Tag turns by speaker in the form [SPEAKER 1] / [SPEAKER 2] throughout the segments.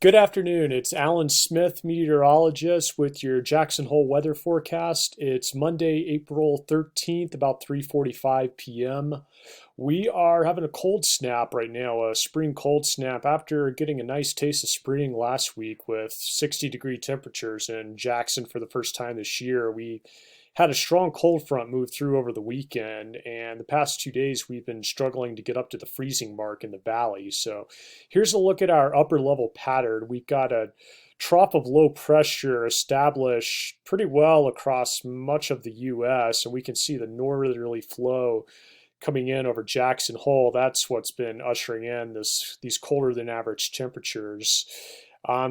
[SPEAKER 1] Good afternoon. It's Alan Smith, meteorologist, with your Jackson Hole weather forecast. It's Monday, April 13th, about 3:45 p.m. We are having a cold snap right now, a spring cold snap after getting a nice taste of spring last week with 60-degree temperatures in Jackson for the first time this year. We had a strong cold front move through over the weekend, and the past 2 days we've been struggling to get up to the freezing mark in the valley. So here's a look at our upper level pattern. We've got a trough of low pressure established pretty well across much of the US, and we can see the northerly flow coming in over Jackson Hole. That's what's been ushering in these colder than average temperatures.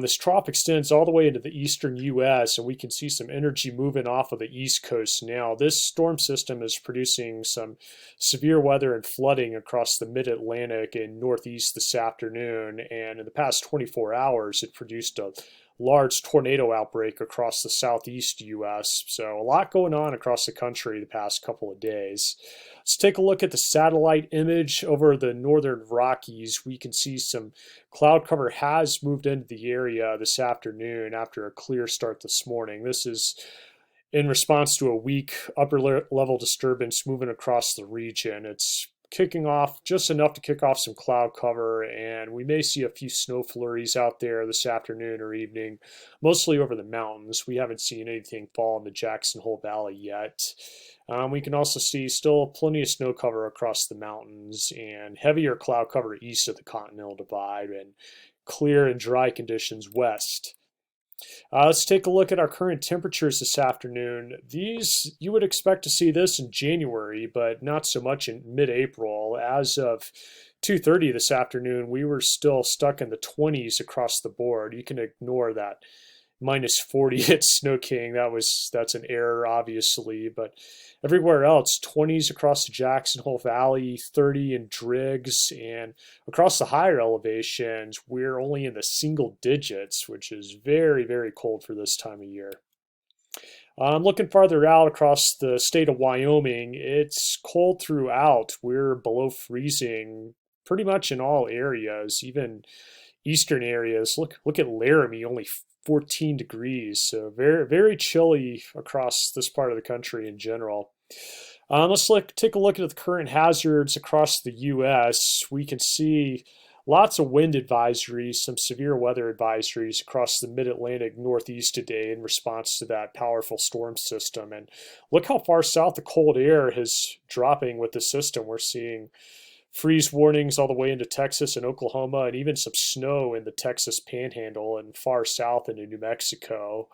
[SPEAKER 1] This trough extends all the way into the eastern U.S., and we can see some energy moving off of the east coast now. This storm system is producing some severe weather and flooding across the mid-Atlantic and northeast this afternoon, and in the past 24 hours, it produced a large tornado outbreak across the southeast U.S. So a lot going on across the country the past couple of days. Let's take a look at the satellite image over the northern Rockies. We can see some cloud cover has moved into the area this afternoon after a clear start this morning. This is in response to a weak upper level disturbance moving across the region. It's kicking off just enough to kick off some cloud cover, and we may see a few snow flurries out there this afternoon or evening, mostly over the mountains. We haven't seen anything fall in the Jackson Hole Valley yet. We can also see still plenty of snow cover across the mountains and heavier cloud cover east of the Continental Divide and clear and dry conditions west. Let's take a look at our current temperatures this afternoon. These, you would expect to see this in January, but not so much in mid-April. As of 2:30 this afternoon, we were still stuck in the 20s across the board. You can ignore that minus 40 at Snow King. That's an error, obviously, but everywhere else, 20s across the Jackson Hole Valley, 30 in Driggs, and across the higher elevations, we're only in the single digits, which is very, very cold for this time of year. Looking farther out across the state of Wyoming, it's cold throughout. We're below freezing pretty much in all areas, even eastern areas. Look at Laramie, only 14 degrees, so very very chilly across this part of the country in general. Let's take a look at the current hazards across the U.S. We can see lots of wind advisories, some severe weather advisories across the mid-Atlantic northeast today in response to that powerful storm system. And look how far south the cold air is dropping with the system. We're seeing freeze warnings all the way into Texas and Oklahoma, and even some snow in the Texas Panhandle and far south into New Mexico.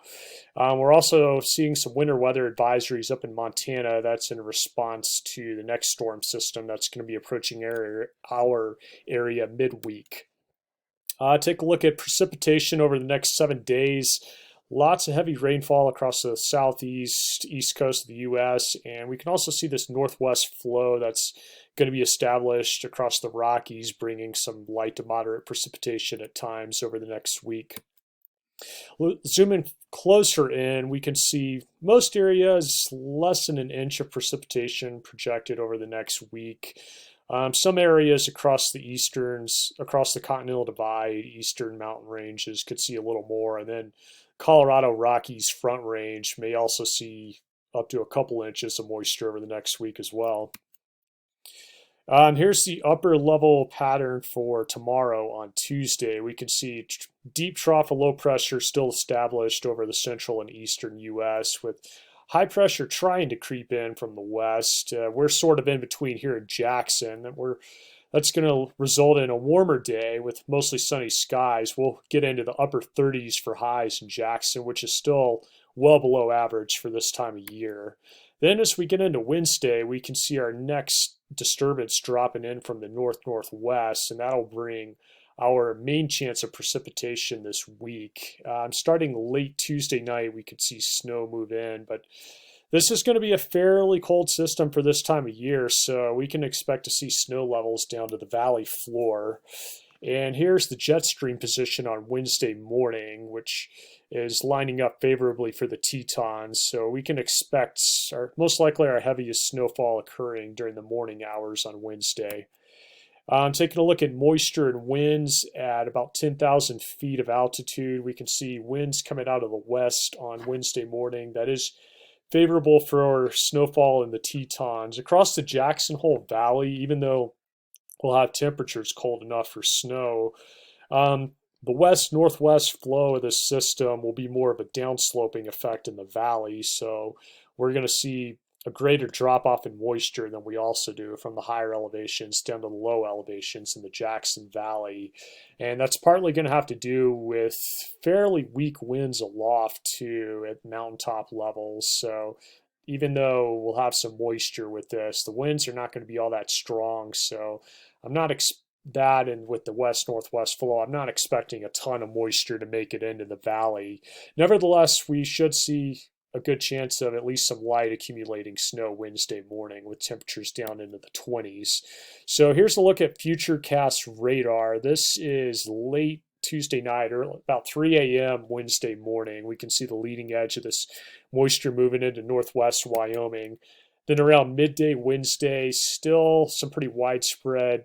[SPEAKER 1] We're also seeing some winter weather advisories up in Montana. That's in response to the next storm system that's going to be approaching our area midweek. Take a look at precipitation over the next 7 days. Lots of heavy rainfall across the southeast, east coast of the U.S., and we can also see this northwest flow that's going to be established across the Rockies, bringing some light to moderate precipitation at times over the next week. Zoom in closer in, we can see most areas less than an inch of precipitation projected over the next week. Some areas across across the Continental Divide, eastern mountain ranges could see a little more, and then Colorado Rockies Front Range may also see up to a couple inches of moisture over the next week as well. Here's the upper level pattern for tomorrow on Tuesday. We can see deep trough of low pressure still established over the central and eastern U.S. with high pressure trying to creep in from the west. We're sort of in between here in Jackson. That's going to result in a warmer day with mostly sunny skies. We'll get into the upper 30s for highs in Jackson, which is still well below average for this time of year. Then as we get into Wednesday, we can see our next disturbance dropping in from the north-northwest, and that'll bring our main chance of precipitation this week. Starting late Tuesday night, we could see snow move in, but this is going to be a fairly cold system for this time of year, so we can expect to see snow levels down to the valley floor. And here's the jet stream position on Wednesday morning, which is lining up favorably for the Tetons. So we can expect most likely our heaviest snowfall occurring during the morning hours on Wednesday. Taking a look at moisture and winds at about 10,000 feet of altitude, we can see winds coming out of the west on Wednesday morning. That is favorable for snowfall in the Tetons. Across the Jackson Hole Valley, even though we'll have temperatures cold enough for snow, um, the west northwest flow of this system will be more of a downsloping effect in the valley. So we're going to see a greater drop off in moisture than we also do from the higher elevations down to the low elevations in the Jackson Valley. And that's partly going to have to do with fairly weak winds aloft too at mountaintop levels. So even though we'll have some moisture with this, the winds are not going to be all that strong. So I'm not that, and with the west northwest flow, I'm not expecting a ton of moisture to make it into the valley. Nevertheless, we should see a good chance of at least some light accumulating snow Wednesday morning with temperatures down into the 20s. So here's a look at Futurecast radar. This is late Tuesday night or about 3 a.m. Wednesday morning. We can see the leading edge of this moisture moving into northwest Wyoming. Then around midday Wednesday, still some pretty widespread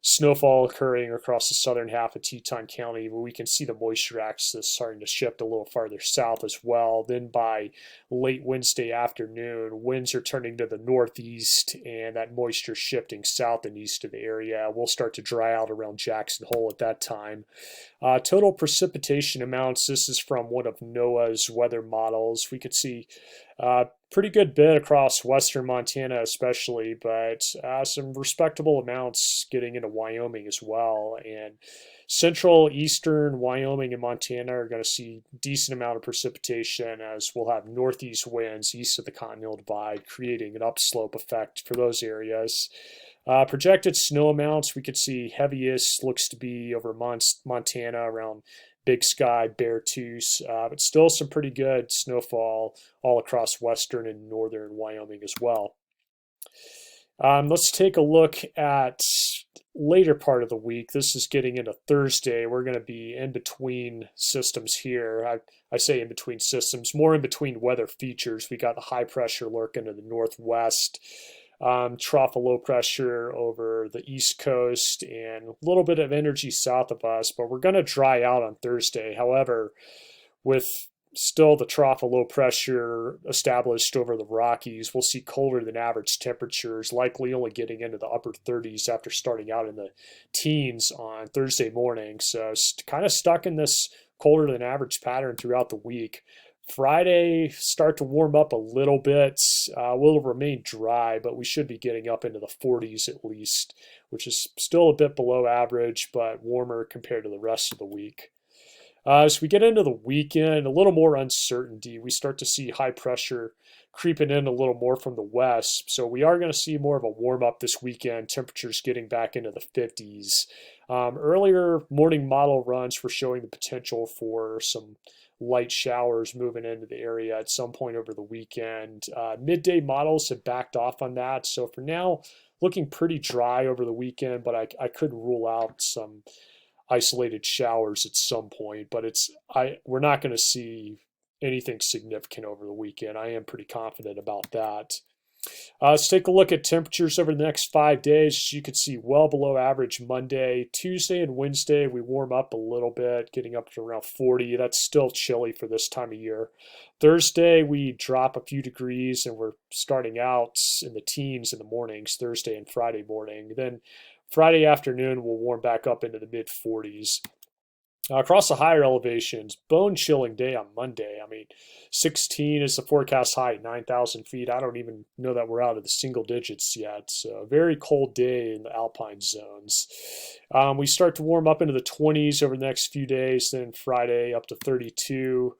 [SPEAKER 1] snowfall occurring across the southern half of Teton County, where we can see the moisture axis starting to shift a little farther south as well. Then by late Wednesday afternoon, winds are turning to the northeast, and that moisture shifting south and east of the area. We'll start to dry out around Jackson Hole at that time. Total precipitation amounts, this is from one of NOAA's weather models. We could see pretty good bit across western Montana especially, but some respectable amounts getting into Wyoming as well. And central, eastern Wyoming and Montana are going to see decent amount of precipitation, as we'll have northeast winds east of the Continental Divide, creating an upslope effect for those areas. Projected snow amounts, we could see heaviest looks to be over Montana around Big Sky, Beartooth, but still some pretty good snowfall all across western and northern Wyoming as well. Let's take a look at later part of the week. This is getting into Thursday. We're going to be in between systems here. I say in between systems, more in between weather features. We got the high pressure lurking to the northwest. Trough of low pressure over the east coast and a little bit of energy south of us, but we're going to dry out on Thursday. However, with still the trough of low pressure established over the Rockies, we'll see colder than average temperatures, likely only getting into the upper 30s after starting out in the teens on Thursday morning. So kind of stuck in this colder than average pattern throughout the week. Friday, start to warm up a little bit. Will remain dry, but we should be getting up into the 40s at least, which is still a bit below average, but warmer compared to the rest of the week. As we get into the weekend, a little more uncertainty. We start to see high pressure creeping in a little more from the west. So we are going to see more of a warm up this weekend, temperatures getting back into the 50s. Earlier morning model runs were showing the potential for some light showers moving into the area at some point over the weekend. Midday models have backed off on that. So for now, looking pretty dry over the weekend, but I could rule out some isolated showers at some point, but we're not going to see anything significant over the weekend. I am pretty confident about that. Let's take a look at temperatures over the next 5 days. As you can see, well below average Monday. Tuesday and Wednesday, we warm up a little bit, getting up to around 40. That's still chilly for this time of year. Thursday, we drop a few degrees, and we're starting out in the teens in the mornings, Thursday and Friday morning. Then Friday afternoon, we'll warm back up into the mid 40s. Across the higher elevations, bone chilling day on Monday. I mean, 16 is the forecast high, 9,000 feet. I don't even know that we're out of the single digits yet. So, a very cold day in the alpine zones. We start to warm up into the 20s over the next few days, then Friday up to 32.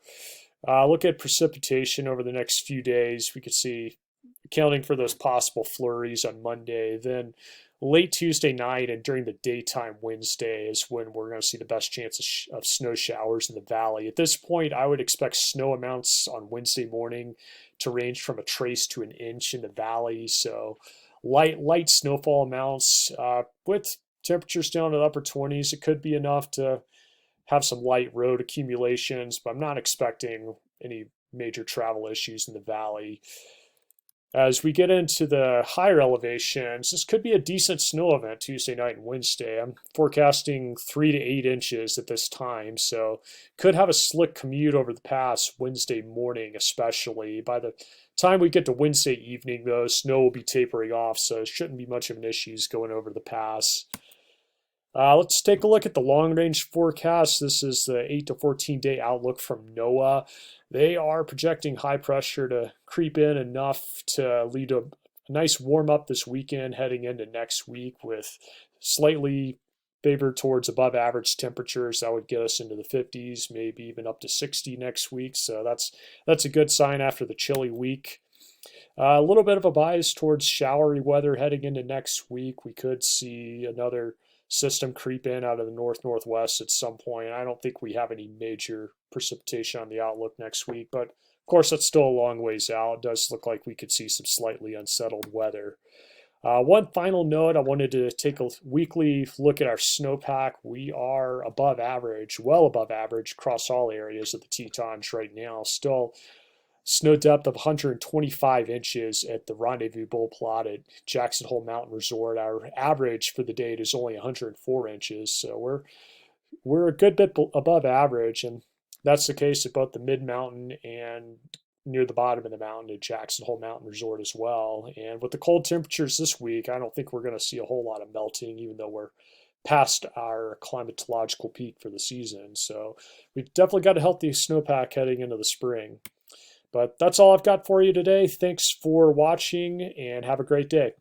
[SPEAKER 1] Look at precipitation over the next few days. We could see, accounting for those possible flurries on Monday, then late Tuesday night and during the daytime Wednesday is when we're going to see the best chance of snow showers in the valley. At this point, I would expect snow amounts on Wednesday morning to range from a trace to an inch in the valley. So light snowfall amounts with temperatures down to the upper 20s. It could be enough to have some light road accumulations, but I'm not expecting any major travel issues in the valley. As we get into the higher elevations, this could be a decent snow event Tuesday night and Wednesday. I'm forecasting 3 to 8 inches at this time, so could have a slick commute over the pass Wednesday morning, especially. By the time we get to Wednesday evening, though, snow will be tapering off, so it shouldn't be much of an issue going over the pass. Let's take a look at the long range forecast. This is the 8 to 14 day outlook from NOAA. They are projecting high pressure to creep in enough to lead to a nice warm up this weekend heading into next week with slightly favored towards above average temperatures. That would get us into the 50s, maybe even up to 60 next week. So that's a good sign after the chilly week. A little bit of a bias towards showery weather heading into next week. We could see another system creep in out of the northwest at some point. I don't think we have any major precipitation on the outlook next week, but of course that's still a long ways out. It does look like we could see some slightly unsettled weather. One final note, I wanted to take a weekly look at our snowpack. We are above average, well above average across all areas of the Tetons right now. Still snow depth of 125 inches at the Rendezvous Bowl plot at Jackson Hole Mountain Resort. Our average for the date is only 104 inches, so we're a good bit above average, and that's the case at both the mid mountain and near the bottom of the mountain at Jackson Hole Mountain Resort as well. And with the cold temperatures this week, I don't think we're going to see a whole lot of melting, even though we're past our climatological peak for the season. So we've definitely got a healthy snowpack heading into the spring. But that's all I've got for you today. Thanks for watching and have a great day.